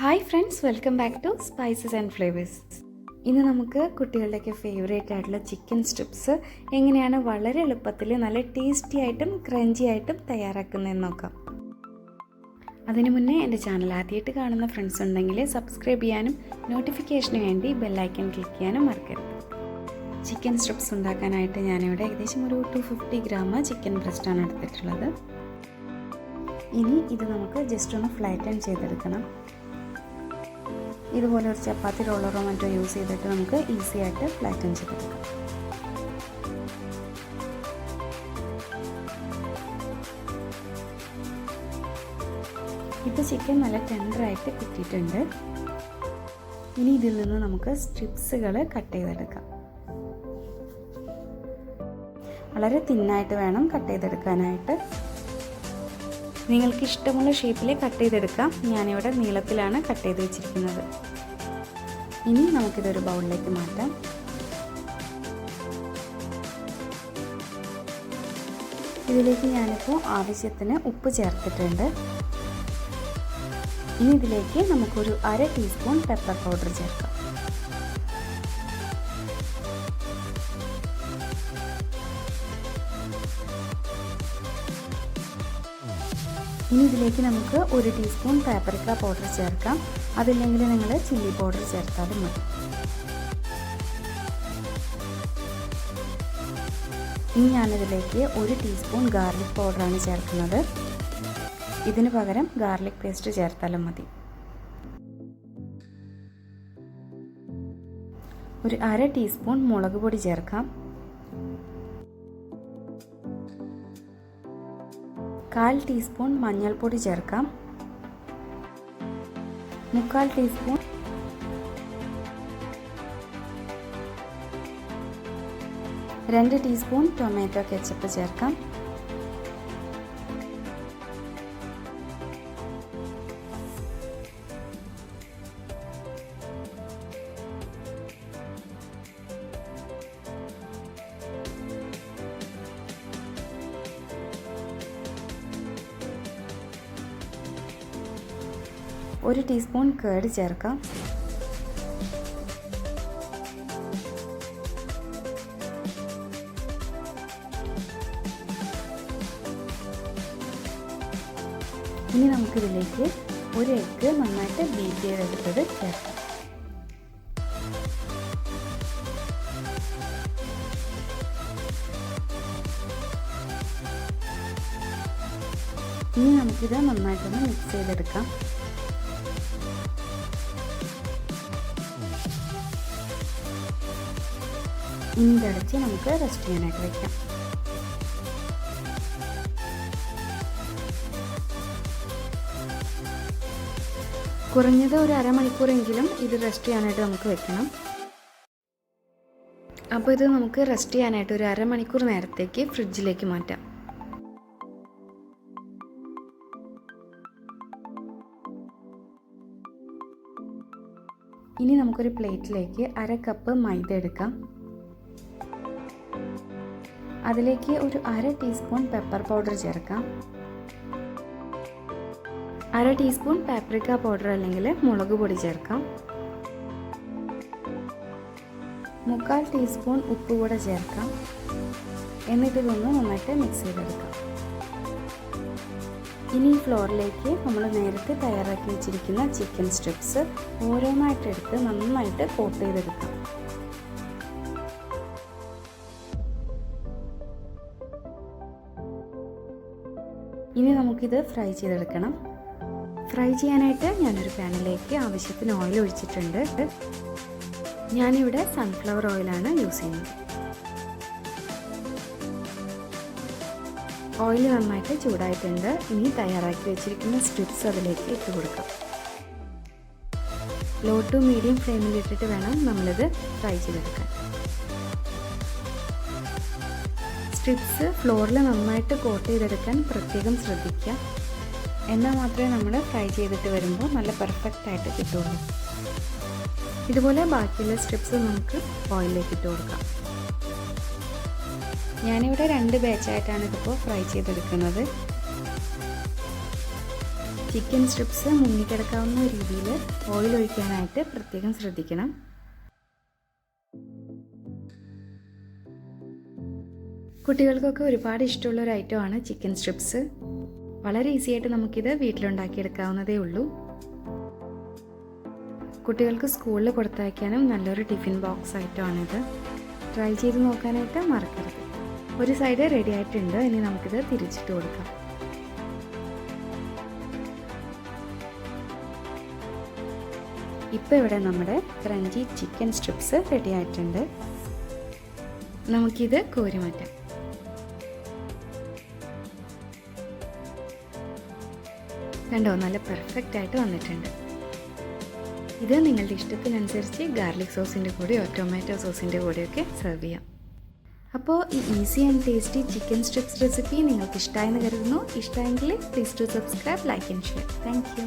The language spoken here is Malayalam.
Hi friends, welcome back to spices and flavours. ഇന്ന് നമുക്ക് കുട്ടികളുടെയൊക്കെ ഫേവറേറ്റ് ആയിട്ടുള്ള ചിക്കൻ സ്ട്രിപ്സ് എങ്ങനെയാണ് വളരെ എളുപ്പത്തിൽ നല്ല ടേസ്റ്റി ആയിട്ടും ക്രഞ്ചി ആയിട്ടും തയ്യാറാക്കുന്നതെന്ന് നോക്കാം. അതിനു മുന്നേ എൻ്റെ ചാനൽ ആദ്യമായിട്ട് കാണുന്ന ഫ്രണ്ട്സ് ഉണ്ടെങ്കിൽ സബ്സ്ക്രൈബ് ചെയ്യാനും നോട്ടിഫിക്കേഷന് വേണ്ടി ബെല്ലൈക്കൺ ക്ലിക്ക് ചെയ്യാനും മറക്കരുത്. ചിക്കൻ സ്ട്രിപ്സ് ഉണ്ടാക്കാനായിട്ട് ഞാനിവിടെ ഏകദേശം ഒരു 250 ഗ്രാം ചിക്കൻ ബ്രസ്റ്റാണ് എടുത്തിട്ടുള്ളത്. ഇനി ഇത് നമുക്ക് ജസ്റ്റ് ഒന്ന് ഫ്ലാറ്റൻ ചെയ്തെടുക്കണം. ഇതുപോലെ ഒരു ചപ്പാത്തി റോളറോ മറ്റോ യൂസ് ചെയ്തിട്ട് നമുക്ക് ഈസി ആയിട്ട് ഫ്ലാറ്റൻ ചെയ്തെടുക്കാം. ഇപ്പോൾ ചിക്കൻ നല്ല ടെൻഡറായിട്ട് കിട്ടിയിട്ടുണ്ട്. ഇനി ഇതിൽ നിന്ന് നമുക്ക് സ്ട്രിപ്സുകൾ കട്ട് ചെയ്തെടുക്കാം. വളരെ തിന്നായിട്ട് വേണം കട്ട് ചെയ്തെടുക്കാനായിട്ട്. നിങ്ങൾക്ക് ഇഷ്ടമുള്ള ഷേപ്പിൽ കട്ട് ചെയ്തെടുക്കാം. ഞാനിവിടെ നീളത്തിലാണ് കട്ട് ചെയ്ത് വെച്ചിരിക്കുന്നത്. ഇനി നമുക്കിതൊരു ബൗളിലേക്ക് മാറ്റാം. ഇതിലേക്ക് ഞാനിപ്പോൾ ആവശ്യത്തിന് ഉപ്പ് ചേർത്തിട്ടുണ്ട്. ഇനി ഇതിലേക്ക് നമുക്കൊരു 1/2 ടീസ്പൂൺ പെപ്പർ പൗഡർ ചേർക്കാം. ഇനി ഇതിലേക്ക് നമുക്ക് 1 ടീസ്പൂൺ പാപ്രിക്ക പൗഡർ ചേർക്കാം. അതില്ലെങ്കിൽ നിങ്ങൾ ചില്ലി പൗഡർ ചേർത്താലും മതി. ഇനി ഞാനിതിലേക്ക് 1 ടീസ്പൂൺ ഗാർലിക് പൗഡറാണ് ചേർക്കുന്നത്. ഇതിന് പകരം ഗാർലിക് പേസ്റ്റ് ചേർത്താലും മതി. ഒരു 1/2 ടീസ്പൂൺ മുളക് പൊടി ചേർക്കാം. 1/4 ടീസ്പൂൺ മഞ്ഞൾപ്പൊടി ചേർക്കാം. 1/4 ടീസ്പൂൺ രണ്ട് ടീസ്പൂൺ ടൊമാറ്റോ കെച്ചപ്പ് ചേർക്കാം. ഒരു ടീസ്പൂൺ കേട് ചേർക്കാം. ഇനി നമുക്കിതിലേക്ക് ഒരു എഗ്ഗ് നന്നായിട്ട് ബീറ്റ് ചെയ്തെടുത്തത് ചേർക്കാം. ഇനി നമുക്കിത് നന്നായിട്ടൊന്ന് മിക്സ് ചെയ്തെടുക്കാം. ഇനി ഇതടച്ച് നമുക്ക് റെസ്റ്റ് ചെയ്യാനായിട്ട് വയ്ക്കാം. കുറഞ്ഞത് ഒരു അരമണിക്കൂറെങ്കിലും ഇത് റെസ്റ്റ് ചെയ്യാനായിട്ട് നമുക്ക് വെക്കണം. അപ്പോൾ ഇത് നമുക്ക് റെസ്റ്റ് ചെയ്യാനായിട്ട് ഒരു അരമണിക്കൂർ നേരത്തേക്ക് ഫ്രിഡ്ജിലേക്ക് മാറ്റാം. ഇനി നമുക്കൊരു പ്ലേറ്റിലേക്ക് 1/2 കപ്പ് മൈദ എടുക്കാം. അതിലേക്ക് ഒരു 1/2 ടീസ്പൂൺ പെപ്പർ പൗഡർ ചേർക്കാം. 1/2 ടീസ്പൂൺ പാപ്രിക്ക പൗഡർ അല്ലെങ്കിൽ മുളക് പൊടി ചേർക്കാം. 1/4 ടീസ്പൂൺ ഉപ്പ് കൂടെ ചേർക്കാം. എന്നിട്ട് ഇതൊന്ന് നന്നായിട്ട് മിക്സ് ചെയ്തെടുക്കാം. ഇനി ഈ ഫ്ലോറിലേക്ക് നമ്മൾ നേരത്തെ തയ്യാറാക്കി വെച്ചിരിക്കുന്ന ചിക്കൻ സ്ട്രിപ്സ് ഓരോന്നായിട്ടെടുത്ത് നന്നായിട്ട് കോട്ട് ചെയ്തെടുക്കാം. ഇനി നമുക്കിത് ഫ്രൈ ചെയ്തെടുക്കണം. ഫ്രൈ ചെയ്യാനായിട്ട് ഞാനൊരു പാനിലേക്ക് ആവശ്യത്തിന് ഓയിൽ ഒഴിച്ചിട്ടുണ്ട്. ഞാനിവിടെ സൺഫ്ലവർ ഓയിലാണ് യൂസ് ചെയ്യുന്നത്. ഓയിൽ നന്നായിട്ട് ചൂടായിട്ടുണ്ട്. ഇനി തയ്യാറാക്കി വെച്ചിരിക്കുന്ന സ്ട്രിപ്സ് അതിലേക്ക് ഇട്ട് കൊടുക്കാം. ലോ ടു മീഡിയം ഫ്ലെയിമിൽ ഇട്ടിട്ട് വേണം നമ്മളിത് ഫ്രൈ ചെയ്തെടുക്കാൻ. സ്ട്രിപ്സ് ഫ്ലോറിൽ നന്നായിട്ട് കോട്ട് ചെയ്തെടുക്കാൻ പ്രത്യേകം ശ്രദ്ധിക്കുക. എന്നാൽ മാത്രമേ നമ്മൾ ഫ്രൈ ചെയ്തിട്ട് വരുമ്പോൾ നല്ല പെർഫെക്റ്റ് ആയിട്ട് കിട്ടുള്ളൂ. ഇതുപോലെ ബാക്കിയുള്ള സ്ട്രിപ്സ് നമുക്ക് ഓയിലിലേക്ക് ഇട്ട് കൊടുക്കാം. ഞാനിവിടെ 2 ബാച്ചായിട്ടാണ് ഇതിപ്പോൾ ഫ്രൈ ചെയ്തെടുക്കുന്നത്. ചിക്കൻ സ്ട്രിപ്സ് മുങ്ങിക്കിടക്കാവുന്ന രീതിയിൽ ഓയിൽ ഒഴിക്കാനായിട്ട് പ്രത്യേകം ശ്രദ്ധിക്കണം. കുട്ടികൾക്കൊക്കെ ഒരുപാട് ഇഷ്ടമുള്ള ഒരു ഐറ്റമാണ് ചിക്കൻ സ്ട്രിപ്സ്. വളരെ ഈസി ആയിട്ട് നമുക്കിത് വീട്ടിലുണ്ടാക്കിയെടുക്കാവുന്നതേ ഉള്ളൂ. കുട്ടികൾക്ക് സ്കൂളിൽ കൊടുത്തയക്കാനും നല്ലൊരു ടിഫിൻ ബോക്സ് ഐറ്റമാണിത്. ട്രൈ ചെയ്ത് നോക്കാനായിട്ട് മറക്കരുത്. ഒരു സൈഡ് റെഡി ആയിട്ടുണ്ട്. ഇനി നമുക്കിത് തിരിച്ചിട്ട് കൊടുക്കാം. ഇപ്പോൾ ഇവിടെ നമ്മുടെ ക്രഞ്ചി ചിക്കൻ സ്ട്രിപ്സ് റെഡി ആയിട്ടുണ്ട്. നമുക്കിത് കോരി മാറ്റാം. കണ്ടോ, നല്ല പെർഫെക്റ്റ് ആയിട്ട് വന്നിട്ടുണ്ട്. ഇത് നിങ്ങളുടെ ഇഷ്ടത്തിനനുസരിച്ച് ഗാർലിക് സോസിൻ്റെ കൂടെയോ ടൊമാറ്റോ സോസിൻ്റെ കൂടെയൊക്കെ സെർവ് ചെയ്യാം. അപ്പോൾ ഈ easy and tasty chicken strips recipe നിങ്ങൾക്ക് ഇഷ്ടമായെന്ന് കരുതുന്നു. ഇഷ്ടമെങ്കിൽ please to subscribe, like and share. Thank U.